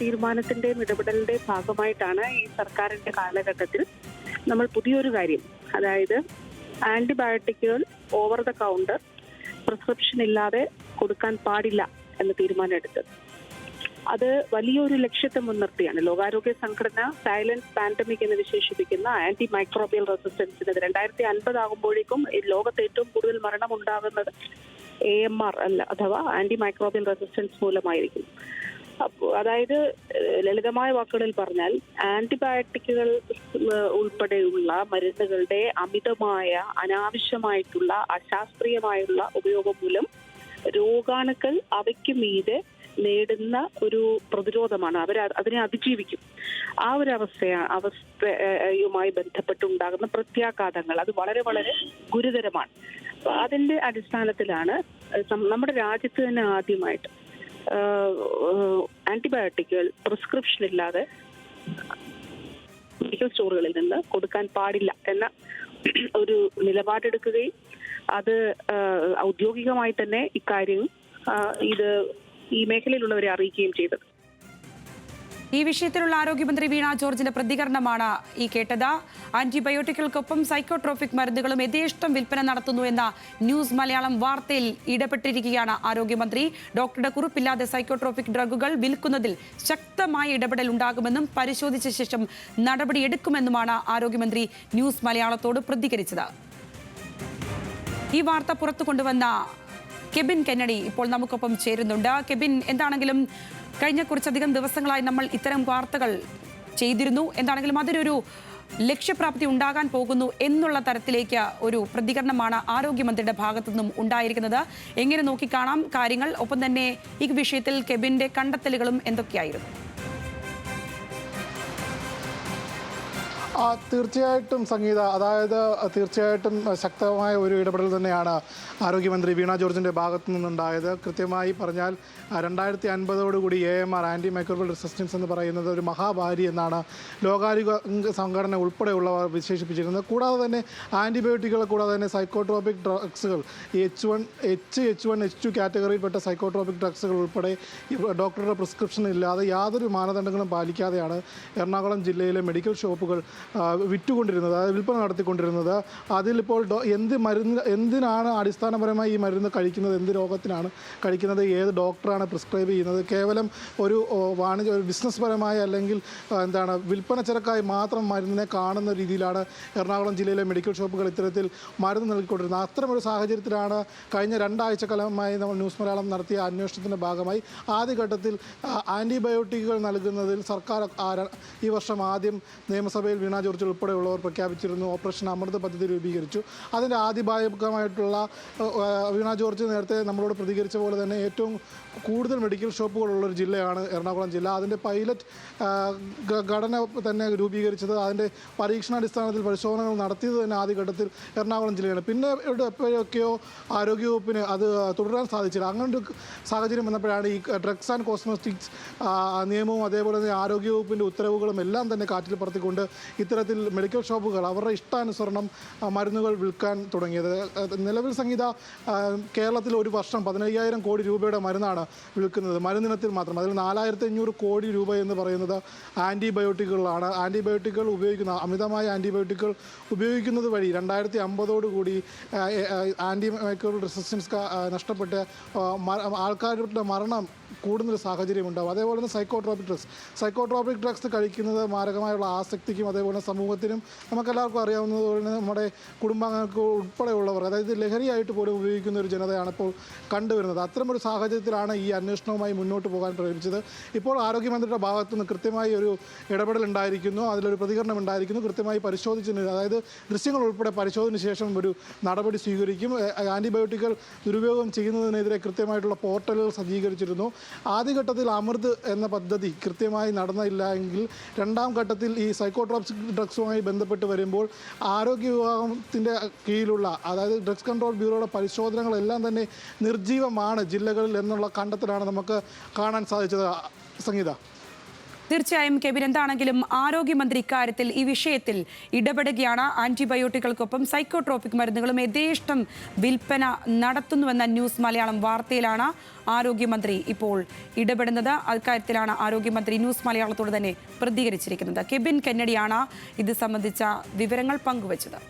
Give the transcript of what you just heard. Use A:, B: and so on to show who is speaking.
A: തീരുമാനത്തിന്റെയും ഇടപെടലിന്റെയും ഭാഗമായിട്ടാണ് ഈ സർക്കാരിന്റെ കാലഘട്ടത്തിൽ നമ്മൾ പുതിയൊരു കാര്യം, അതായത് ആന്റിബയോട്ടിക്കുകൾ ഓവർ ദ കൗണ്ടർ പ്രിസ്ക്രിപ്ഷൻ ഇല്ലാതെ കൊടുക്കാൻ പാടില്ല എന്ന തീരുമാനം എടുത്തത്. അത് വലിയൊരു ലക്ഷ്യത്തെ മുൻനിർത്തിയാണ്. ലോകാരോഗ്യ സംഘടന സൈലന്റ് പാൻഡമിക് എന്ന് വിശേഷിപ്പിക്കുന്ന ആന്റി മൈക്രോബിയൽ റെസിസ്റ്റൻസിനെതിരെ 2050 ആകുമ്പോഴേക്കും ലോകത്ത് ഏറ്റവും കൂടുതൽ മരണം ഉണ്ടാകുന്നത് AMR അല്ല, അഥവാ ആന്റി മൈക്രോബിയൽ റെസിസ്റ്റൻസ് മൂലമായിരിക്കും. അതായത് ലളിതമായ വാക്കുകളിൽ പറഞ്ഞാൽ ആന്റിബയോട്ടിക്കുകൾ ഉൾപ്പെടെയുള്ള മരുന്നുകളുടെ അമിതമായ, അനാവശ്യമായിട്ടുള്ള, അശാസ്ത്രീയമായുള്ള ഉപയോഗം മൂലം രോഗാണുക്കൾ അവയ്ക്ക് മീതെ നേടുന്ന ഒരു പ്രതിരോധമാണ്. അതിനെ അതിജീവിക്കും. ആ ഒരു അവസ്ഥയുമായി ബന്ധപ്പെട്ടുണ്ടാകുന്ന പ്രത്യാഘാതങ്ങൾ അത് വളരെ വളരെ ഗുരുതരമാണ്. അതിന്റെ അടിസ്ഥാനത്തിലാണ് നമ്മുടെ രാജ്യത്ത് തന്നെ ആദ്യമായിട്ട് ആന്റിബയോട്ടിക്കുകൾ പ്രിസ്ക്രിപ്ഷൻ ഇല്ലാതെ മെഡിക്കൽ സ്റ്റോറുകളിൽ നിന്ന് കൊടുക്കാൻ പാടില്ല എന്ന ഒരു നിലപാടെടുക്കുകയും അത് ഔദ്യോഗികമായി തന്നെ ഇക്കാര്യം ഈ മേഖലയിലുള്ളവരെ അറിയിക്കുകയും ചെയ്തത്.
B: ഈ വിഷയത്തിലുള്ള ആരോഗ്യമന്ത്രി വീണ ജോർജിന്റെ പ്രതികരണമാണ് ഈ കേട്ടത്. ആന്റിബയോട്ടിക്കുകൾക്കൊപ്പം സൈക്കോട്രോപിക് മരുന്നുകളും യഥേഷ്ടം വിൽപ്പന നടത്തുന്നു എന്ന ന്യൂസ് മലയാളം വാർത്തയിൽ ഇടപെട്ടിരിക്കുകയാണ് ആരോഗ്യമന്ത്രി. ഡോക്ടറുടെ കുറിപ്പില്ലാതെ സൈക്കോട്രോപിക് ഡ്രഗുകൾ വിൽക്കുന്നതിൽ ശക്തമായ ഇടപെടൽ ഉണ്ടാകുമെന്നും പരിശോധിച്ച ശേഷം നടപടിയെടുക്കുമെന്നുമാണ് ആരോഗ്യമന്ത്രി ന്യൂസ് മലയാളത്തോട് പ്രതികരിച്ചത്. ഈ വാർത്ത പുറത്തു കൊണ്ടുവന്ന കെബിൻ കെന്നഡി ഇപ്പോൾ നമുക്കൊപ്പം ചേരുന്നുണ്ട്. കെബിൻ, എന്താണെങ്കിലും കഴിഞ്ഞ കുറച്ചധികം ദിവസങ്ങളായി നമ്മൾ ഇത്തരം വാർത്തകൾ ചെയ്തിരുന്നു. എന്താണെങ്കിലും അതിനൊരു ലക്ഷ്യപ്രാപ്തി ഉണ്ടാകാൻ പോകുന്നു എന്നുള്ള തരത്തിലേക്ക് ഒരു പ്രതികരണമാണ് ആരോഗ്യമന്ത്രിയുടെ ഭാഗത്തു നിന്നും ഉണ്ടായിരിക്കുന്നത്. എങ്ങനെ നോക്കിക്കാണാം കാര്യങ്ങൾ? ഒപ്പം തന്നെ ഈ വിഷയത്തിൽ കെബിന്റെ കണ്ടെത്തലുകളും എന്തൊക്കെയായിരുന്നു?
C: തീർച്ചയായിട്ടും സംഗീത, അതായത് തീർച്ചയായിട്ടും ശക്തമായ ഒരു ഇടപെടൽ തന്നെയാണ് ആരോഗ്യമന്ത്രി വീണ ജോർജിൻ്റെ ഭാഗത്തു നിന്നുണ്ടായത്. കൃത്യമായി പറഞ്ഞാൽ 2050 AMR ആൻറ്റി മൈക്രോബിയൽ റെസിസ്റ്റൻസ് എന്ന് പറയുന്നത് ഒരു മഹാമാരി എന്നാണ് ലോകാരോഗ്യ സംഘടന ഉൾപ്പെടെയുള്ളവർ വിശേഷിപ്പിച്ചിരുന്നത്. കൂടാതെ തന്നെ ആൻറ്റിബയോട്ടിക്കുകൾ കൂടാതെ തന്നെ സൈക്കോട്രോപിക് ഡ്രഗ്സുകൾ, H1H2 കാറ്റഗറിയിൽപ്പെട്ട സൈക്കോട്രോപിക് ഡ്രഗ്സുകൾ ഉൾപ്പെടെ ഡോക്ടറുടെ പ്രിസ്ക്രിപ്ഷൻ ഇല്ലാതെ യാതൊരു മാനദണ്ഡങ്ങളും പാലിക്കാതെയാണ് എറണാകുളം ജില്ലയിലെ മെഡിക്കൽ ഷോപ്പുകൾ വിറ്റുകൊണ്ടിരുന്നത്, അതായത് വിൽപ്പന നടത്തിക്കൊണ്ടിരുന്നത്. അതിലിപ്പോൾ എന്തിനാണ് അടിസ്ഥാനപരമായി ഈ മരുന്ന് കഴിക്കുന്നത്, എന്ത് രോഗത്തിനാണ് കഴിക്കുന്നത്, ഏത് ഡോക്ടറാണ് പ്രിസ്ക്രൈബ് ചെയ്യുന്നത്, കേവലം ഒരു ബിസിനസ് പരമായ അല്ലെങ്കിൽ വിൽപ്പന ചരക്കായി മാത്രം മരുന്നിനെ കാണുന്ന രീതിയിലാണ് എറണാകുളം ജില്ലയിലെ മെഡിക്കൽ ഷോപ്പുകൾ ഇത്തരത്തിൽ മരുന്ന് നൽകിക്കൊണ്ടിരുന്നത്. അത്തരമൊരു സാഹചര്യത്തിലാണ് കഴിഞ്ഞ 2 ആഴ്ചക്കാലമായി നമ്മൾ ന്യൂസ് മലയാളം നടത്തിയ അന്വേഷണത്തിൻ്റെ ഭാഗമായി ആദ്യഘട്ടത്തിൽ ആൻറ്റിബയോട്ടിക്കുകൾ നൽകുന്നതിൽ സർക്കാർ ഈ വർഷം ആദ്യം നിയമസഭയിൽ വീണ ജോർജ് ഉൾപ്പെടെയുള്ളവർ പ്രഖ്യാപിച്ചിരുന്നു. ഓപ്പറേഷൻ അമൃത് പദ്ധതി രൂപീകരിച്ചു. അതിൻ്റെ ആദ്യഭാഗമായിട്ടുള്ള വീണ ജോർജ് നേരത്തെ നമ്മളോട് പ്രതികരിച്ച പോലെ തന്നെ ഏറ്റവും കൂടുതൽ മെഡിക്കൽ ഷോപ്പുകളുള്ളൊരു ജില്ലയാണ് എറണാകുളം ജില്ല. അതിൻ്റെ പൈലറ്റ് ഘടന തന്നെ രൂപീകരിച്ചത്, അതിൻ്റെ പരീക്ഷണാടിസ്ഥാനത്തിൽ പരിശോധനകൾ നടത്തിയത് തന്നെ ആദ്യഘട്ടത്തിൽ എറണാകുളം ജില്ലയാണ്. പിന്നെ എപ്പോഴൊക്കെയോ ആരോഗ്യവകുപ്പിന് അത് തുടരാൻ സാധിച്ചില്ല. അങ്ങനൊരു സാഹചര്യം വന്നപ്പോഴാണ് ഈ ഡ്രഗ്സ് ആൻഡ് കോസ്മെറ്റിക്സ് നിയമവും അതേപോലെ തന്നെ ആരോഗ്യവകുപ്പിൻ്റെ ഉത്തരവുകളും എല്ലാം തന്നെ കാറ്റിൽ പറത്തിക്കൊണ്ട് ഇത്തരത്തിൽ മെഡിക്കൽ ഷോപ്പുകൾ അവരുടെ ഇഷ്ടാനുസരണം മരുന്നുകൾ വിൽക്കാൻ തുടങ്ങിയത്. നിലവിൽ സംഗീത കേരളത്തിൽ ഒരു വർഷം 15,000 കോടി രൂപയുടെ മരുന്നാണ് വിൽക്കുന്നത്, മരുന്നിനത്തിൽ മാത്രം. അതിൽ 4,500 കോടി രൂപ എന്ന് പറയുന്നത് ആൻറ്റിബയോട്ടിക്കുകളാണ്. ആൻറ്റിബയോട്ടിക്കുകൾ ഉപയോഗിക്കുന്ന അമിതമായ ആൻറ്റിബയോട്ടിക്കുകൾ ഉപയോഗിക്കുന്നത് വഴി 2050 ആൻറ്റി മൈക്രോബിയൽ റെസിസ്റ്റൻസ് നഷ്ടപ്പെട്ട് ആൾക്കാരുടെ മരണം കൂടുന്നൊരു സാഹചര്യം ഉണ്ടാവും. അതേപോലെ തന്നെ സൈക്കോട്രോപിക് ഡ്രഗ്സ് കഴിക്കുന്നത് മാരകമായുള്ള ആസക്തിക്കും അതേപോലെ സമൂഹത്തിനും നമുക്കെല്ലാവർക്കും അറിയാവുന്നതുപോലെ നമ്മുടെ കുടുംബാംഗങ്ങൾക്ക് ഉൾപ്പെടെയുള്ളവർ, അതായത് ലഹരിയായിട്ട് പോലും ഉപയോഗിക്കുന്ന ഒരു ജനതയാണ് ഇപ്പോൾ കണ്ടുവരുന്നത്. അത്തരമൊരു സാഹചര്യത്തിലാണ് ഈ അന്വേഷണവുമായി മുന്നോട്ട് പോകാൻ പ്രേരിപ്പിച്ചത്. ഇപ്പോൾ ആരോഗ്യമന്ത്രിയുടെ ഭാഗത്തുനിന്ന് കൃത്യമായി ഒരു ഇടപെടൽ ഉണ്ടായിരിക്കുന്നു, അതിലൊരു പ്രതികരണം ഉണ്ടായിരിക്കുന്നു. കൃത്യമായി പരിശോധിച്ചതിന്, അതായത് ദൃശ്യങ്ങൾ ഉൾപ്പെടെ പരിശോധനയ്ക്ക് ശേഷം ഒരു നടപടി സ്വീകരിക്കും. ആൻറ്റിബയോട്ടിക്കുകൾ ദുരുപയോഗം ചെയ്യുന്നതിനെതിരെ കൃത്യമായിട്ടുള്ള പോർട്ടലുകൾ സജ്ജീകരിച്ചിരുന്നു. ആദ്യഘട്ടത്തിൽ അമൃത് എന്ന പദ്ധതി കൃത്യമായി നടന്നില്ല എങ്കിൽ രണ്ടാം ഘട്ടത്തിൽ ഈ സൈക്കോട്രോപിക് ഡ്രഗ്സുമായി ബന്ധപ്പെട്ട് വരുമ്പോൾ ആരോഗ്യ വിഭാഗത്തിൻ്റെ കീഴിലുള്ള, അതായത് ഡ്രഗ്സ് കൺട്രോൾ ബ്യൂറോയുടെ പരിശോധനകളെല്ലാം തന്നെ നിർജ്ജീവമാണ് ജില്ലകളിൽ എന്നുള്ള കണ്ടെത്തലാണ് നമുക്ക് കാണാൻ സാധിച്ചത്. സംഗീത.
B: തീർച്ചയായും കെബിൻ, എന്താണെങ്കിലും ആരോഗ്യമന്ത്രി ഇക്കാര്യത്തിൽ ഈ വിഷയത്തിൽ ഇടപെടുകയാണ്. ആന്റിബയോട്ടിക്കുകൾക്കൊപ്പം സൈക്കോട്രോപിക് മരുന്നുകളും യഥേഷ്ടം വിൽപ്പന നടത്തുന്നുവെന്ന ന്യൂസ് മലയാളം വാർത്തയിലാണ് ആരോഗ്യമന്ത്രി ഇപ്പോൾ ഇടപെടുന്നത്. അക്കാര്യത്തിലാണ് ആരോഗ്യമന്ത്രി ന്യൂസ് മലയാളത്തോട് തന്നെ പ്രതികരിച്ചിരിക്കുന്നത്. കെബിൻ കെന്നഡിയാണ് ഇത് സംബന്ധിച്ച വിവരങ്ങൾ പങ്കുവച്ചത്.